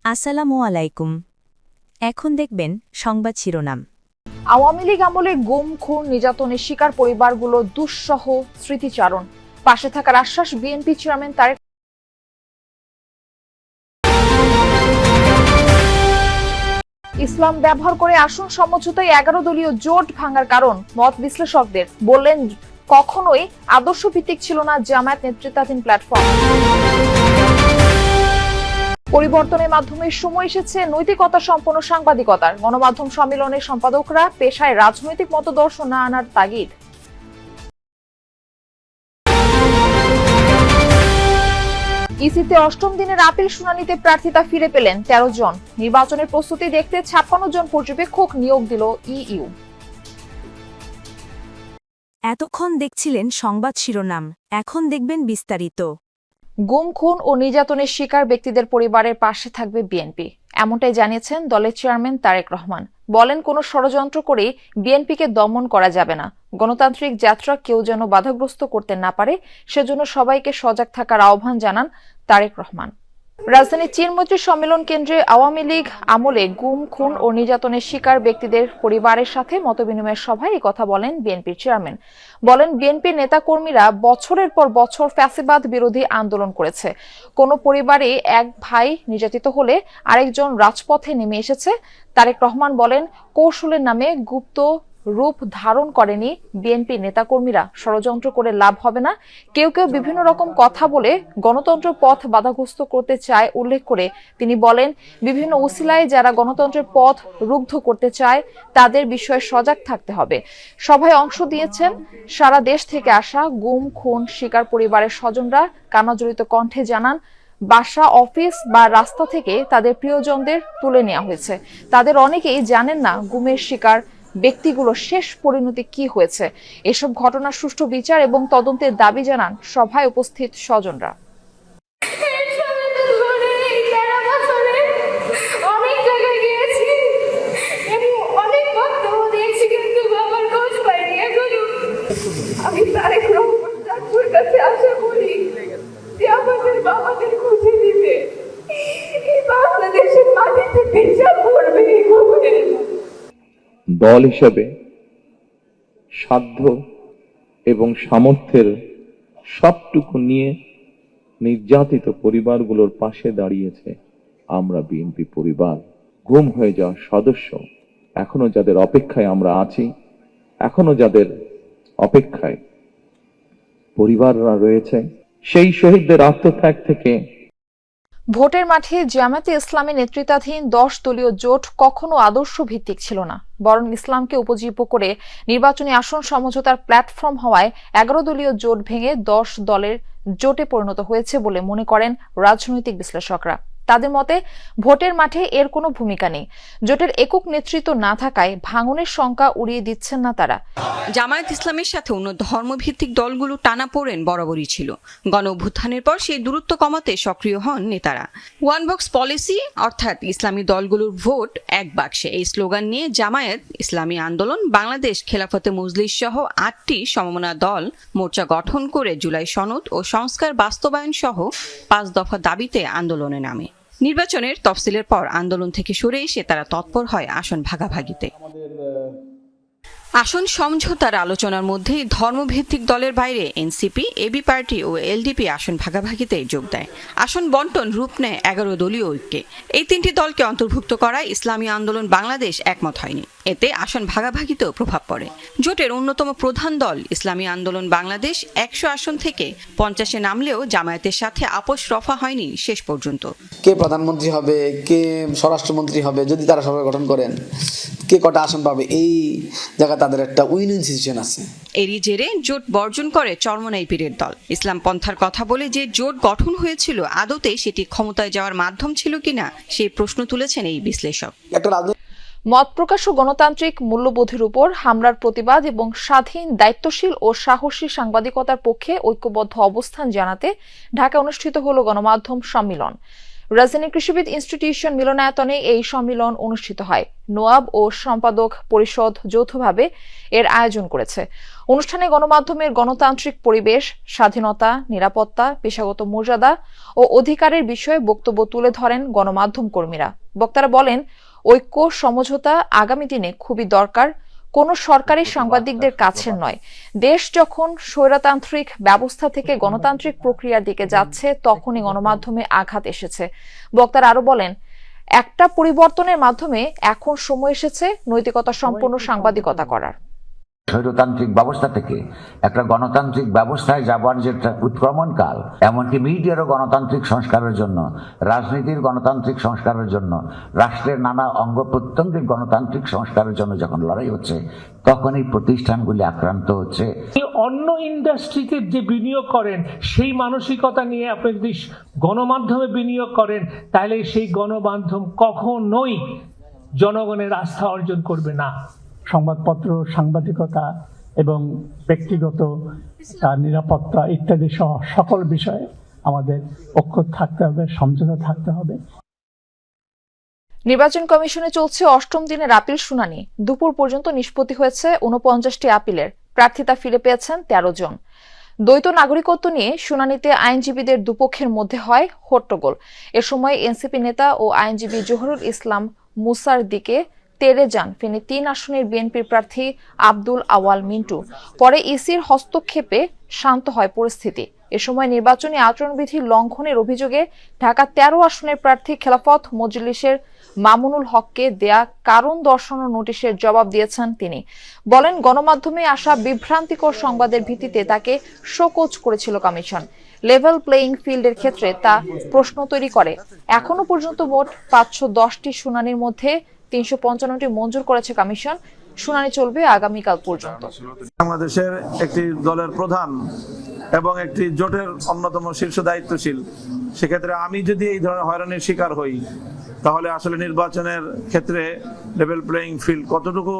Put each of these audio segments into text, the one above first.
আসসালামু আলাইকুম। এখন দেখবেন সংবাদ শিরোনাম। আওয়ামী লীগ আমলে গুম, খুন, নির্যাতনের শিকার পরিবারগুলো দুঃসহ স্মৃতিচারণ। পাশে থাকার আশ্বাস বিএনপি চেয়ারম্যান তারেক। ইসলাম ব্যবহার করে আসন সমঝোতায় 11 দলীয় জোট ভাঙার কারণ মত বিশ্লেষকদের। বললেন, কখনোই আদর্শ ভিত্তিক ছিল না জামায়াত নেতৃত্বাধীন প্ল্যাটফর্ম। পরিবর্তনের মাধ্যমে সময় এসেছে নৈতিকতা সম্পন্ন সাংবাদিকতার। গণমাধ্যম সম্মেলনের সম্পাদকরা পেশায় রাজনৈতিক মতদর্শন না আনার তাগিদ। ইসিতে অষ্টম দিনের আপিল শুনানিতে প্রার্থিতা ফিরে পেলেন 13 জন। নির্বাচনের প্রস্তুতি দেখতে 56 জন পর্যবেক্ষক নিয়োগ দিল ইইউ। এতক্ষণ দেখছিলেন সংবাদ শিরোনাম, এখন দেখবেন বিস্তারিত। গুম, খুন ও নির্যাতনের শিকার ব্যক্তিদের পরিবারের পাশে থাকবে বিএনপি, এমনটাই জানিয়েছেন দলের চেয়ারম্যান তারেক রহমান। বলেন, কোনো ষড়যন্ত্র করে বিএনপিকে দমন করা যাবে না। গণতান্ত্রিক যাত্রা কেউ যেন বাধাগ্রস্ত করতে না পারে, সেজন্য সবাইকে সজাগ থাকার আহ্বান জানান তারেক রহমান। রাজধানীর চীনমৈত্রী সম্মেলন কেন্দ্রে আওয়ামী লীগ আমলে গুম, খুন ও নির্যাতনের শিকার ব্যক্তিদের পরিবারের সাথে মতবিনিময় সভায় এই কথা বলেন বিএনপির চেয়ারম্যান। বলেন, বিএনপির নেতাকর্মীরা বছরের পর বছর ফ্যাসিবাদ বিরোধী আন্দোলন করেছে। কোন পরিবারে এক ভাই নির্যাতিত হলে আরেকজন রাজপথে নেমে এসেছে। তারেক রহমান বলেন, কৌশলের নামে গুপ্ত রূপ ধারণ করেনি বিএনপি নেতাকর্মীরা। ষড়যন্ত্র করে লাভ হবে না। কেউ কেউ বিভিন্ন রকম কথা বলে গণতন্ত্র পথ বাধাগ্রস্ত করতে চায় উল্লেখ করে তিনি বলেন, বিভিন্ন উসিলায় যারা গণতন্ত্রের পথ রুদ্ধ করতে চায় তাদের বিষয়ে সজাগ থাকতে হবে। সভায় অংশ দিয়েছেন সারা দেশ থেকে আসা গুম, খুন, শিকার পরিবারের স্বজনরা। কান্নাজড়িত কণ্ঠে জানান, বাসা, অফিস বা রাস্তা থেকে তাদের প্রিয়জনদের তুলে নেওয়া হয়েছে। তাদের অনেকেই জানেন না গুমের শিকার ব্যক্তিগুলোর শেষ পরিণতি কি হয়েছে। এসব ঘটনার সুষ্ঠু বিচার এবং তদন্তের দাবি জানান সভায় উপস্থিত স্বজনরা। আমি তারেক রহমানের কাছে আশা করি যে আমাদের বাবাদের খুঁজে দিবে, এই বাংলাদেশের মাটিতে বিচার করবে। দল হিসেবে সাধ্য এবং সামর্থ্যের সবটুকু নিয়ে নির্যাতিত পরিবারগুলোর পাশে দাঁড়িয়েছে আমরা বিএনপি পরিবার। গুম হয়ে যাওয়া সদস্য এখনো যাদের অপেক্ষায় আমরা আছি, এখনো যাদের অপেক্ষায় পরিবাররা রয়েছে, সেই শহীদদের আত্মত্যাগ থেকে। ভোটের মাঠে জামায়াতে ইসলামী নেতৃত্বাধীন 10 দলীয় জোট কখনো আদর্শ ভিত্তিক ছিল না, বরং ইসলামকে উপজীব্য করে নির্বাচনী আসন সমঝোতার প্ল্যাটফর্ম হওয়ায় 11 দলীয় জোট ভেঙে 10 দলের জোটে পরিণত হয়েছে বলে মনে করেন রাজনৈতিক বিশ্লেষকরা। তাদের মতে, ভোটের মাঠে এর কোনো ভূমিকা নেই। জোটের একক নেতৃত্ব না থাকায় ভাঙনের শঙ্কা উড়িয়ে দিচ্ছেন না তারা। জামায়াত ইসলামের সাথে অন্য ধর্মভিত্তিক দলগুলো টানাপোড়েন বরাবরই ছিল। গণ অভ্যুত্থানের পর সেই দূরত্ব কমাতে সক্রিয় হন নেতারা। ওয়ান বক্স পলিসি, অর্থাৎ ইসলামী দলগুলোর ভোট এক বাক্সে, এই স্লোগান নিয়ে জামায়াত ইসলামী আন্দোলন, বাংলাদেশ খেলাফতে মজলিস সহ 8টি সমমনা দল মোর্চা গঠন করে জুলাই সনদ ও সংস্কার বাস্তবায়ন সহ 5 দফা দাবিতে আন্দোলনে নামে। নির্বাচনের তফসিলের পর আন্দোলন থেকে সরে এসে তারা তৎপর হয় আসন ভাগাভাগিতে। আসন সমঝোতার আলোচনার মধ্যে ধর্মভিত্তিক দলের বাইরে এনসিপি, এবি পার্টি ও এলডিপি আসন ভাগাভাগিতে যোগ দেয়। আসন বন্টন রূপ নেয় 11 দলীয় ঐক্যে। এই 3টি দলকে অন্তর্ভুক্ত করায় ইসলামী আন্দোলন বাংলাদেশ একমত হয়নি। এতে আসন ভাগাভাগিতেও প্রভাব পড়ে। জোটের অন্যতম প্রধান দল ইসলামী আন্দোলন বাংলাদেশ 100 আসন থেকে 50-এ নামলেও জামায়াতের সাথে আপোষ রফা হয়নি শেষ পর্যন্ত। কে প্রধানমন্ত্রী হবে, কে স্বরাষ্ট্রমন্ত্রী হবে, যদি তারা সরকার গঠন করেন, কে কটা আসন পাবে, এই জায়গায় তাদের একটা উইন উইন সিচুয়েশন আছে। এরই জেরে জোট বর্জন করে চরমনাই পীরের দল। ইসলাম পন্থার কথা বলে যে জোট গঠন হয়েছিল, আদতে সেটি ক্ষমতায় যাওয়ার মাধ্যম ছিল কিনা সেই প্রশ্ন তুলেছেন এই বিশ্লেষক। মত প্রকাশ ও গণতান্ত্রিক মূল্যবোধের উপর হামলার প্রতিবাদ এবং স্বাধীন, দায়িত্বশীল ও সাহসী সাংবাদিকতার পক্ষে ঐক্যবদ্ধ অবস্থান জানাতে ঢাকা অনুষ্ঠিত হলো গণমাধ্যম সম্মেলন। রাজধানী কৃষিবিদ ইনস্টিটিউশন মিলনায়তনে এই সম্মেলন অনুষ্ঠিত হয়। নোয়াব ও সম্পাদক পরিষদ যৌথভাবে এর আয়োজন করেছে। অনুষ্ঠানে গণমাধ্যমের গণতান্ত্রিক পরিবেশ, স্বাধীনতা, নিরাপত্তা, পেশাগত মর্যাদা ও অধিকারের বিষয়ে বক্তব্য তুলে ধরেন গণমাধ্যম কর্মীরা। বক্তারা বলেন, ঐক্য সমঝোতা আগামী দিনে খুবই দরকার, কোনো সরকারি সাংবাদিকদের কাছের নয়। দেশ যখন স্বৈরতান্ত্রিক ব্যবস্থা থেকে গণতান্ত্রিক প্রক্রিয়ার দিকে যাচ্ছে, তখনই গণমাধ্যমে আঘাত এসেছে। বক্তারা আরো বলেন, একটা পরিবর্তনের মাধ্যমে এখন সময় এসেছে নৈতিকতা সম্পন্ন সাংবাদিকতা করার। স্বৈরতান্ত্রিক ব্যবস্থা থেকে একটা গণতান্ত্রিক ব্যবস্থায় যাবার যে উৎক্রমণকাল, এমনকি মিডিয়ারও গণতান্ত্রিক সংস্কারের জন্য, রাজনীতির গণতান্ত্রিক সংস্কারের জন্য, রাষ্ট্রের নানা অঙ্গ প্রত্যঙ্গের গণতান্ত্রিক সংস্কারের জন্য যখন লড়াই হচ্ছে, তখন এই প্রতিষ্ঠানগুলি আক্রান্ত হচ্ছে। অন্য ইন্ডাস্ট্রিতে যে বিনিয়োগ করেন, সেই মানসিকতা নিয়ে আপনি যদি গণমাধ্যমে বিনিয়োগ করেন, তাহলে সেই গণমাধ্যম কখনোই জনগণের আস্থা অর্জন করবে না। সংবাদপত্র, সাংবাদিকতা এবং ব্যক্তিগত নিরাপত্তা ইত্যাদি সহ সকল বিষয়ে আমাদের ঐক্য থাকতে হবে, সমঝোতা থাকতে হবে। নির্বাচন কমিশনে চলছে ৮ম দিনের আপিল শুনানি। দুপুর পর্যন্ত নিষ্পত্তি হয়েছে ৪৯টি আপিলের। প্রার্থিতা ফিরে পেয়েছেন ১৩ জন। দ্বৈত নাগরিকত্ব নিয়ে শুনানিতে আইনজীবীদের দুপক্ষের মধ্যে হয় হট্টগোল। এ সময় এনসিপি নেতা ও আইনজীবী জহুরুল ইসলাম মুসার দিকে তেড়ে যান ফেনী ৩ আসনের বিএনপির প্রার্থী আব্দুল আওয়াল মিন্টু। পরে ইসির হস্তক্ষেপে শান্ত হয় পরিস্থিতি। এ সময় নির্বাচনী আচরণবিধি লঙ্ঘনের অভিযোগে ঢাকা ১৩ আসনের প্রার্থী খেলাফত মজলিসের মামুনুল হককে দেয়া কারণ দর্শানোর নোটিশের জবাব দিয়েছেন তিনি। বলেন, গণমাধ্যমে আসা বিভ্রান্তিকর সংবাদের ভিত্তিতে তাকে শোকজ করেছিল কমিশন। লেভেল প্লেইং ফিল্ডের ক্ষেত্রে তা প্রশ্ন তৈরি করে। এখনো পর্যন্ত মোট ৫১০টি শুনানির মধ্যে ৩৫৫টি মঞ্জুর করেছে কমিশন। শুনানি চলবে আগামীকাল পর্যন্ত। বাংলাদেশের একটি দলের প্রধান এবং একটি জোটের অন্যতম শীর্ষ দায়িত্বশীল, সেক্ষেত্রে আমি যদি এই ধরনের হয়রানির শিকার হই, তাহলে আসলে নির্বাচনের ক্ষেত্রে লেভেল প্লেইং ফিল্ড কতটুকু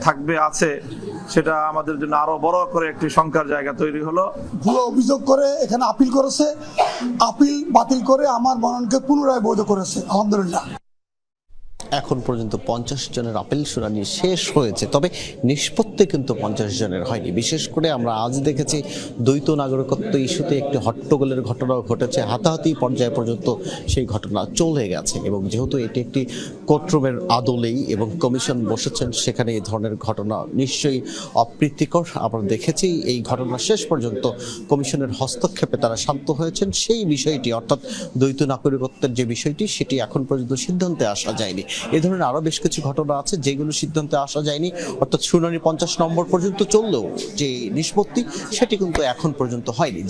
থাকবে আছে, সেটা আমাদের জন্য আরো বড় করে একটি শঙ্কার জায়গা তৈরি হলো। ভুয়া অভিযোগ করে এখানে আপিল করেছে, আপিল বাতিল করে আমার মনোনয়নকে পুনরায় বৈধ করেছে। আলহামদুলিল্লাহ। এখন পর্যন্ত 50 জনের আপিল শুনানি শেষ হয়েছে, তবে নিষ্পত্তি কিন্তু 50 জনের হয়নি। বিশেষ করে আমরা আজ দেখেছি দ্বৈত নাগরিকত্ব ইস্যুতে একটি হট্টগোলের ঘটনাও ঘটেছে। হাতাহাতি পর্যায়ে পর্যন্ত সেই ঘটনা চলে গেছে এবং যেহেতু এটি একটি কোর্টরুমের আদলেই এবং কমিশন বসেছেন, সেখানে এই ধরনের ঘটনা নিশ্চয়ই অপ্রীতিকর। আমরা দেখেছি এই ঘটনা শেষ পর্যন্ত কমিশনের হস্তক্ষেপে তারা শান্ত হয়েছেন। সেই বিষয়টি অর্থাৎ দ্বৈত নাগরিকত্বের যে বিষয়টি, সেটি এখন পর্যন্ত সিদ্ধান্তে আসা যায়নি। এই ধরনের আরো বেশ কিছু ঘটনা আছে যেগুলো সিদ্ধান্তে আসা যায়নি, অর্থাৎ শুনানি 50 নম্বর পর্যন্ত চললেও যে নিষ্পত্তি, সেটি কিন্তু এখন পর্যন্ত হয়নি।